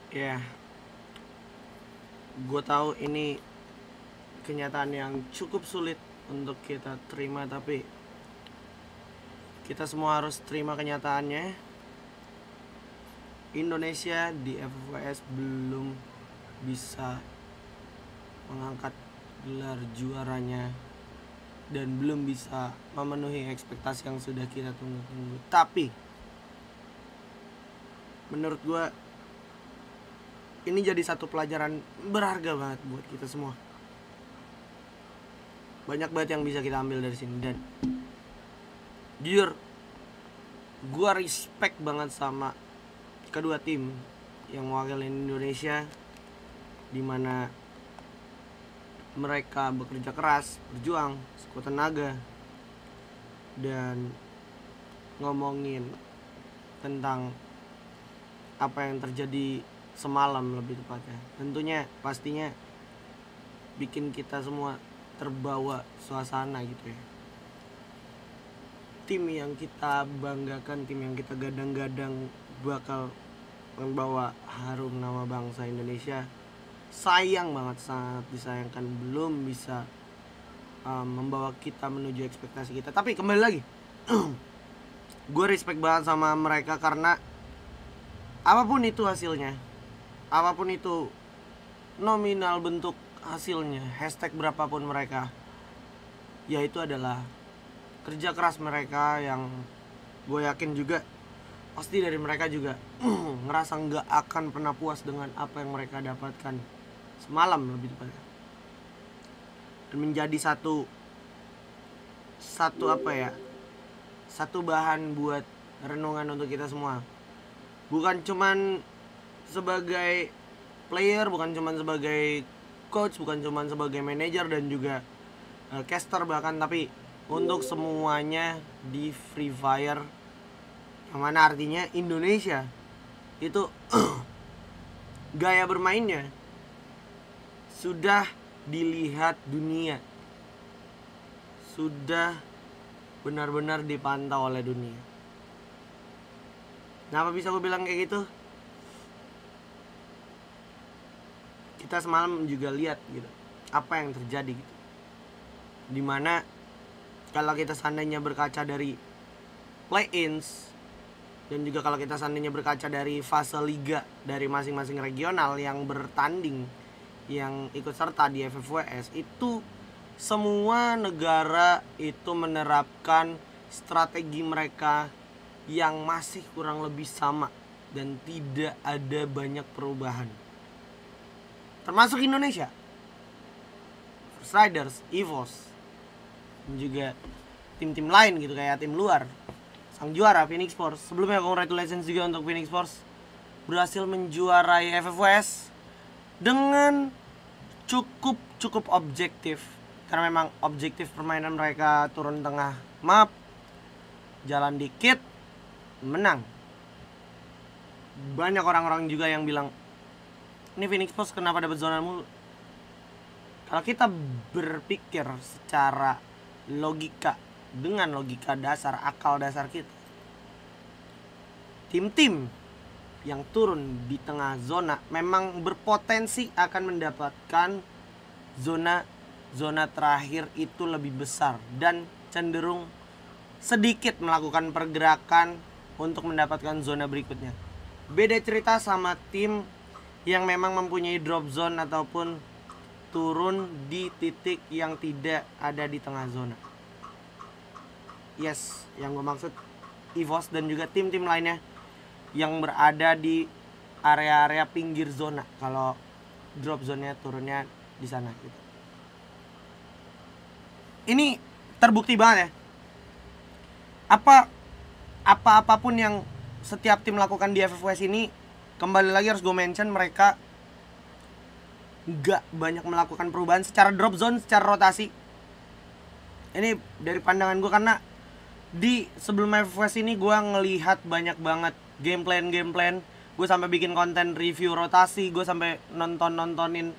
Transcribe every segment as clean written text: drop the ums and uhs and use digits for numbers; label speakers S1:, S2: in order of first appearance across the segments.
S1: Ya, gue tahu ini kenyataan yang cukup sulit untuk kita terima, tapi kita semua harus terima kenyataannya. Indonesia di FFWS belum bisa mengangkat gelar juaranya dan belum bisa memenuhi ekspektasi yang sudah kita tunggu-tunggu. Tapi menurut gue ini jadi satu pelajaran berharga banget buat kita semua. Banyak banget yang bisa kita ambil dari sini. Dan jujur, gue respect banget sama kedua tim yang mewakili Indonesia, dimana mereka bekerja keras, berjuang sekuat tenaga, dan ngomongin tentang apa yang terjadi semalam lebih tepatnya. Tentunya pastinya bikin kita semua terbawa suasana gitu ya. Tim yang kita banggakan, tim yang kita gadang-gadang bakal membawa harum nama bangsa Indonesia, sayang banget, sangat disayangkan belum bisa membawa kita menuju ekspektasi kita. Tapi kembali lagi, gue respect banget sama mereka karena apapun itu hasilnya, apapun itu nominal bentuk hasilnya, hashtag berapapun mereka, ya itu adalah kerja keras mereka yang gue yakin juga pasti dari mereka juga ngerasa nggak akan pernah puas dengan apa yang mereka dapatkan semalam lebih tepatnya, dan menjadi satu apa ya, satu bahan buat renungan untuk kita semua. Bukan cuman sebagai player, bukan cuman sebagai coach, bukan cuman sebagai manajer dan juga caster bahkan, tapi untuk semuanya di Free Fire, yang mana artinya Indonesia itu gaya bermainnya sudah dilihat dunia, sudah benar-benar dipantau oleh dunia. Kenapa bisa gue bilang kayak gitu? Kita semalam juga lihat gitu apa yang terjadi gitu. Dimana kalau kita seandainya berkaca dari play-ins, dan juga kalau kita seandainya berkaca dari fase liga dari masing-masing regional yang bertanding, yang ikut serta di FFWS, itu semua negara itu menerapkan strategi mereka yang masih kurang lebih sama dan tidak ada banyak perubahan, termasuk Indonesia, First Riders, EVOS, dan juga tim-tim lain gitu, kayak tim luar, sang juara Phoenix Force. Sebelumnya congratulations juga untuk Phoenix Force berhasil menjuarai FFWS dengan cukup objektif, karena memang objektif permainan mereka turun tengah map, jalan dikit, menang. Banyak orang-orang juga yang bilang, ini Phoenix Force kenapa dapat zona mulu? Kalau kita berpikir secara logika, dengan logika dasar, akal dasar kita, tim-tim yang turun di tengah zona memang berpotensi akan mendapatkan zona terakhir itu lebih besar dan cenderung sedikit melakukan pergerakan untuk mendapatkan zona berikutnya. Beda cerita sama tim yang memang mempunyai drop zone ataupun turun di titik yang tidak ada di tengah zona. Yes, yang gue maksud EVOS dan juga tim-tim lainnya yang berada di area-area pinggir zona, kalau drop zone-nya turunnya di sana gitu. Ini terbukti banget ya. Apapun yang setiap tim lakukan di FFWS ini, kembali lagi harus gue mention, mereka gak banyak melakukan perubahan secara drop zone, secara rotasi. Ini dari pandangan gue, karena di sebelum FFWS ini gue ngelihat banyak banget game plan. Gue sampai bikin konten review rotasi, gue sampai nontonin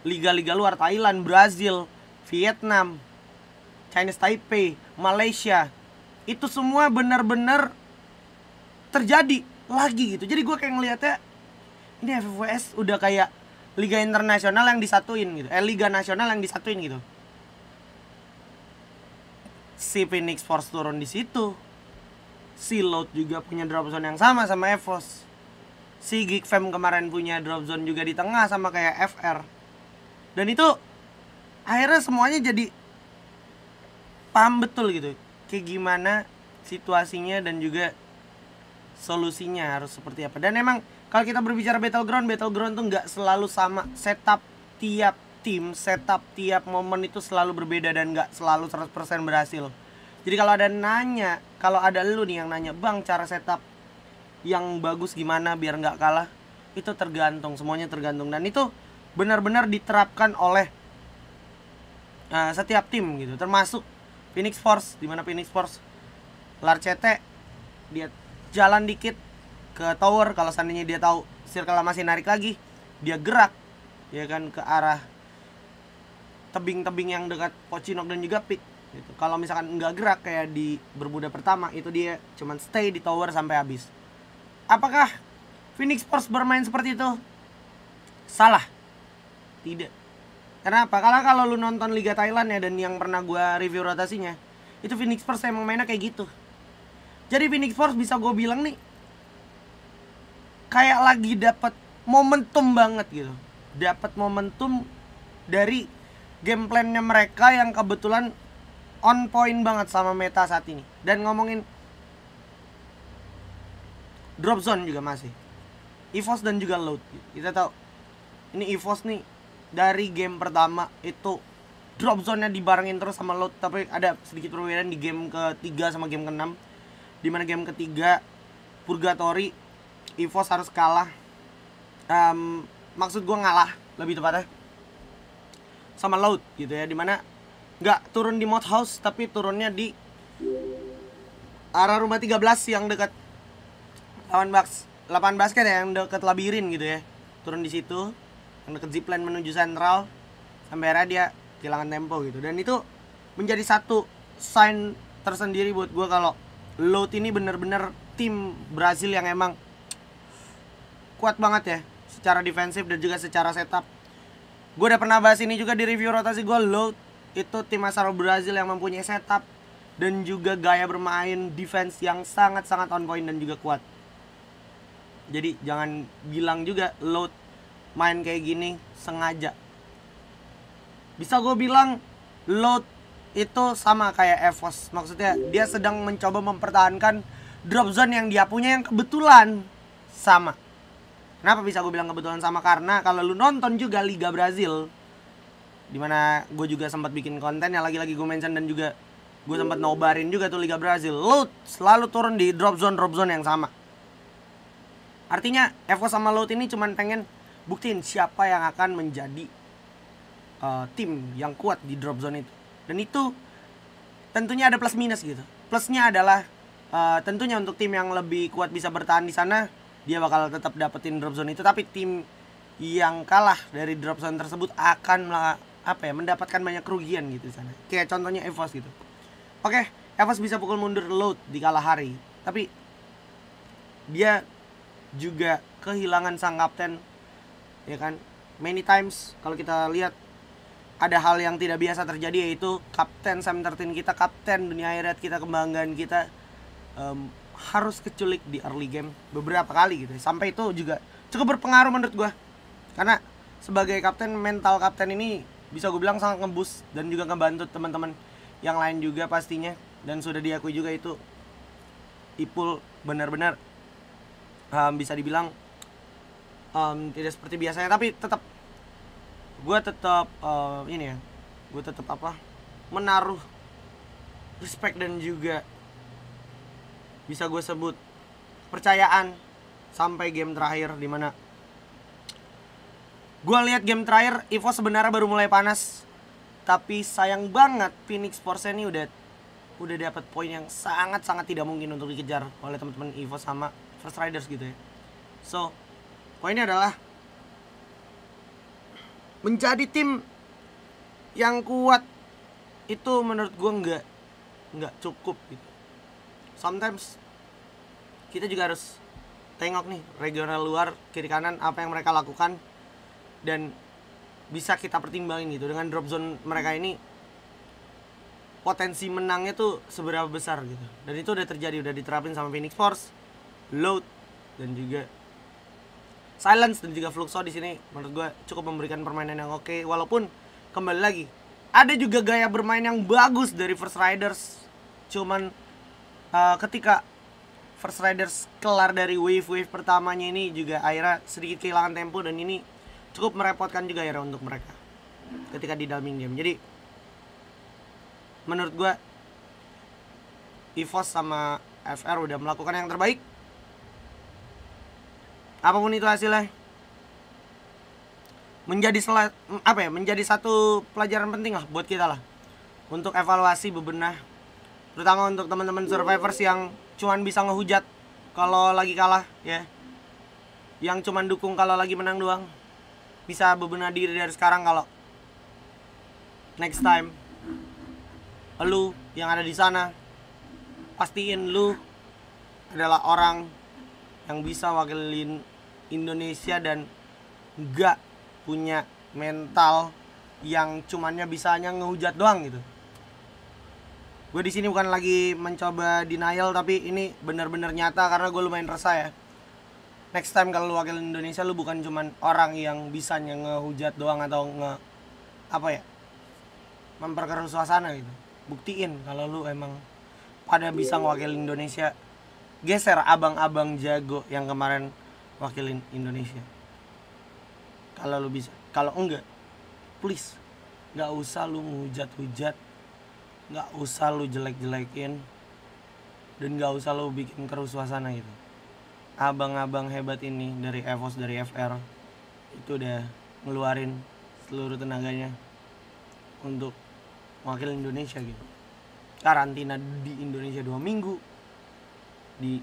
S1: liga-liga luar, Thailand, Brazil, Vietnam, Chinese Taipei, Malaysia. Itu semua benar-benar terjadi lagi gitu. Jadi gue kayak ngeliatnya, Ini FFWS udah kayak liga internasional yang disatuin gitu. Liga nasional yang disatuin gitu. Si Phoenix Force turun di situ. Si Loud juga punya drop zone yang sama EVOS. Si Geek Fam kemarin punya drop zone juga di tengah sama kayak FR. Dan itu akhirnya semuanya jadi paham betul gitu kayak gimana situasinya dan juga solusinya harus seperti apa. Dan emang kalau kita berbicara Battleground tuh nggak selalu sama. Setup tiap tim, setup tiap momen itu selalu berbeda dan nggak selalu 100% berhasil. Jadi kalau ada lu nih yang nanya, "Bang, cara setup yang bagus gimana biar nggak kalah?" Itu tergantung, semuanya tergantung. Dan itu benar-benar diterapkan oleh setiap tim gitu, termasuk Phoenix Force. Dimana Phoenix Force Larcete dia jalan dikit ke tower, kalau seandainya dia tahu circle masih narik lagi, dia gerak ya kan ke arah tebing-tebing yang dekat Pochinok dan juga Peak gitu. Kalau misalkan nggak gerak kayak di Bermuda pertama, itu dia cuman stay di tower sampai habis. Apakah Phoenix Force bermain seperti itu? Salah. Tidak. Kenapa? Karena kalau lu nonton Liga Thailand ya, dan yang pernah gua review rotasinya, itu Phoenix Force emang mainnya kayak gitu. Jadi Phoenix Force bisa gue bilang nih kayak lagi dapat momentum banget gitu. Dapat momentum dari game plan-nya mereka yang kebetulan on point banget sama meta saat ini. Dan ngomongin drop zone juga masih EVOS dan juga Loud. Kita tahu ini EVOS nih dari game pertama itu drop zone-nya dibarengin terus sama Loud, tapi ada sedikit perbedaan di game ketiga sama game ke-6. Dimana game ketiga Purgatory EVOS harus kalah, maksud gue ngalah lebih tepatnya, sama Loud gitu ya. Dimana nggak turun di Mod House tapi turunnya di arah rumah 13 yang dekat lapangan basket ya, yang dekat labirin gitu ya. Turun di situ yang dekat zipline menuju sentral sampai akhirnya dia kehilangan tempo gitu. Dan itu menjadi satu sign tersendiri buat gue kalau Loud ini bener-bener tim Brazil yang emang kuat banget ya secara defensif dan juga secara setup. Gue udah pernah bahas ini juga di review rotasi gue. Loud itu tim asal Brazil yang mempunyai setup dan juga gaya bermain defense yang sangat-sangat on point dan juga kuat. Jadi jangan bilang juga Loud main kayak gini sengaja. Bisa gue bilang Loud itu sama kayak EVOS. Maksudnya dia sedang mencoba mempertahankan drop zone yang dia punya yang kebetulan sama. Kenapa bisa gue bilang kebetulan sama? Karena kalau lu nonton juga Liga Brazil, dimana gue juga sempat bikin konten yang lagi-lagi gue mention, dan juga gue sempat nobarin juga tuh Liga Brazil, Loud selalu turun di drop zone yang sama. Artinya EVOS sama Loud ini cuman pengen buktiin siapa yang akan menjadi tim yang kuat di drop zone itu. Dan itu tentunya ada plus minus gitu. Plusnya adalah tentunya untuk tim yang lebih kuat bisa bertahan di sana, dia bakal tetap dapetin drop zone itu. Tapi tim yang kalah dari drop zone tersebut akan mendapatkan banyak kerugian gitu di sana. Kayak contohnya EVOS gitu. Oke, EVOS bisa pukul mundur Loud di kalah hari, tapi dia juga kehilangan sang kapten, ya kan? Many times kalau kita lihat ada hal yang tidak biasa terjadi, yaitu kapten Sam13 kita, kapten dunia akhirat kita, kebanggaan kita, harus keculik di early game beberapa kali gitu. Sampai itu juga cukup berpengaruh menurut gue. Karena sebagai kapten, mental kapten ini bisa gue bilang sangat ngeboost dan juga ngebantu teman-teman yang lain juga pastinya. Dan sudah diakui juga itu Ipul benar-benar bisa dibilang tidak seperti biasanya, tapi tetap gue tetap menaruh respect dan juga bisa gue sebut percayaan sampai game terakhir, dimana gue lihat game terakhir EVOS sebenarnya baru mulai panas, tapi sayang banget Phoenix Force ini udah dapat poin yang sangat-sangat tidak mungkin untuk dikejar oleh teman-teman EVOS sama First Riders gitu ya. So poinnya adalah menjadi tim yang kuat itu menurut gue nggak cukup gitu. Sometimes kita juga harus tengok nih regional luar kiri kanan apa yang mereka lakukan, dan bisa kita pertimbangin gitu. Dengan drop zone mereka ini potensi menangnya tuh seberapa besar gitu. Dan itu udah terjadi, udah diterapin sama Phoenix Force, Loud, dan juga Silence, dan juga Fluxo di sini. Menurut gue cukup memberikan permainan yang oke. Walaupun kembali lagi ada juga gaya bermain yang bagus dari First Riders. Cuman ketika First Riders kelar dari wave pertamanya ini juga akhirnya sedikit kehilangan tempo, dan ini cukup merepotkan juga akhirnya untuk mereka ketika di dalam game. Jadi menurut gue EVOS sama FR udah melakukan yang terbaik. Apapun itu hasilnya, menjadi satu pelajaran penting lah buat kita lah untuk evaluasi, bebenah, terutama untuk teman-teman survivors yang cuman bisa ngehujat kalau lagi kalah ya, yang cuman dukung kalau lagi menang doang. Bisa bebenah diri dari sekarang kalau next time lu yang ada di sana, pastiin lu adalah orang yang bisa wakilin Indonesia dan enggak punya mental yang cumannya bisanya ngehujat doang gitu. Gue di sini bukan lagi mencoba denial, tapi ini benar-benar nyata karena gue lumayan resah ya. Next time kalau lu wakilin Indonesia, lu bukan cuman orang yang bisanya ngehujat doang atau memperkeruh suasana gitu. Buktiin kalau lu emang pada bisa ngewakilin Indonesia. Geser abang-abang jago yang kemarin wakilin Indonesia. Kalau lu bisa. Kalau enggak, please gak usah lu ngehujat-hujat, gak usah lu jelek-jelekin, dan gak usah lu bikin keruh suasana gitu. Abang-abang hebat ini dari EVOS, dari FR itu udah ngeluarin seluruh tenaganya untuk wakil Indonesia gitu. Karantina di Indonesia 2 minggu, di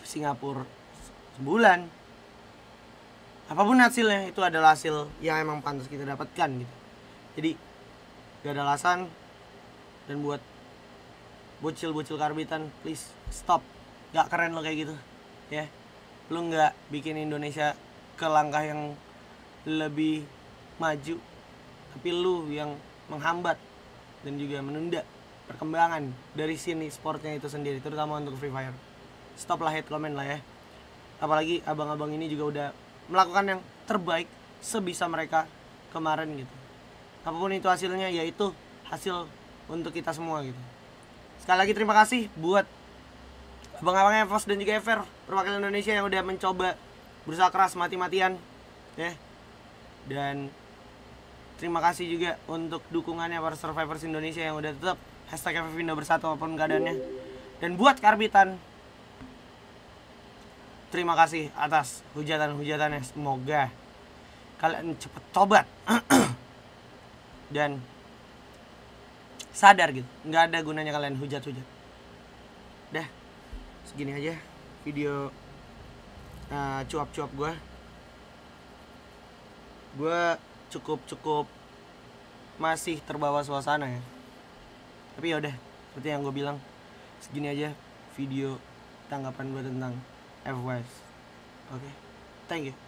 S1: Singapura sebulan. Apapun hasilnya, itu adalah hasil yang emang pantas kita dapatkan gitu. Jadi gak ada alasan. Dan buat bocil-bocil karbitan, please stop. Gak keren lo kayak gitu ya. Lu gak bikin Indonesia ke langkah yang lebih maju, tapi lu yang menghambat dan juga menunda perkembangan dari sini sportnya itu sendiri, terutama untuk Free Fire. Stop lah hate comment lah ya. Apalagi abang-abang ini juga udah melakukan yang terbaik sebisa mereka kemarin gitu. Apapun itu hasilnya, yaitu hasil untuk kita semua gitu. Sekali lagi terima kasih buat abang-abang EVOS dan juga FR perwakilan Indonesia yang udah mencoba berusaha keras mati-matian ya. Dan terima kasih juga untuk dukungannya para survivors Indonesia yang udah tetap #FFindo bersatu apapun keadaannya. Dan buat karbitan, terima kasih atas hujatan-hujatannya. Semoga kalian cepet tobat dan sadar gitu, nggak ada gunanya kalian hujat-hujat. Dah, segini aja video cuap-cuap gue cukup masih terbawa suasana ya. Tapi yaudah, seperti yang gue bilang, segini aja video tanggapan gue tentang FWS. Oke, thank you.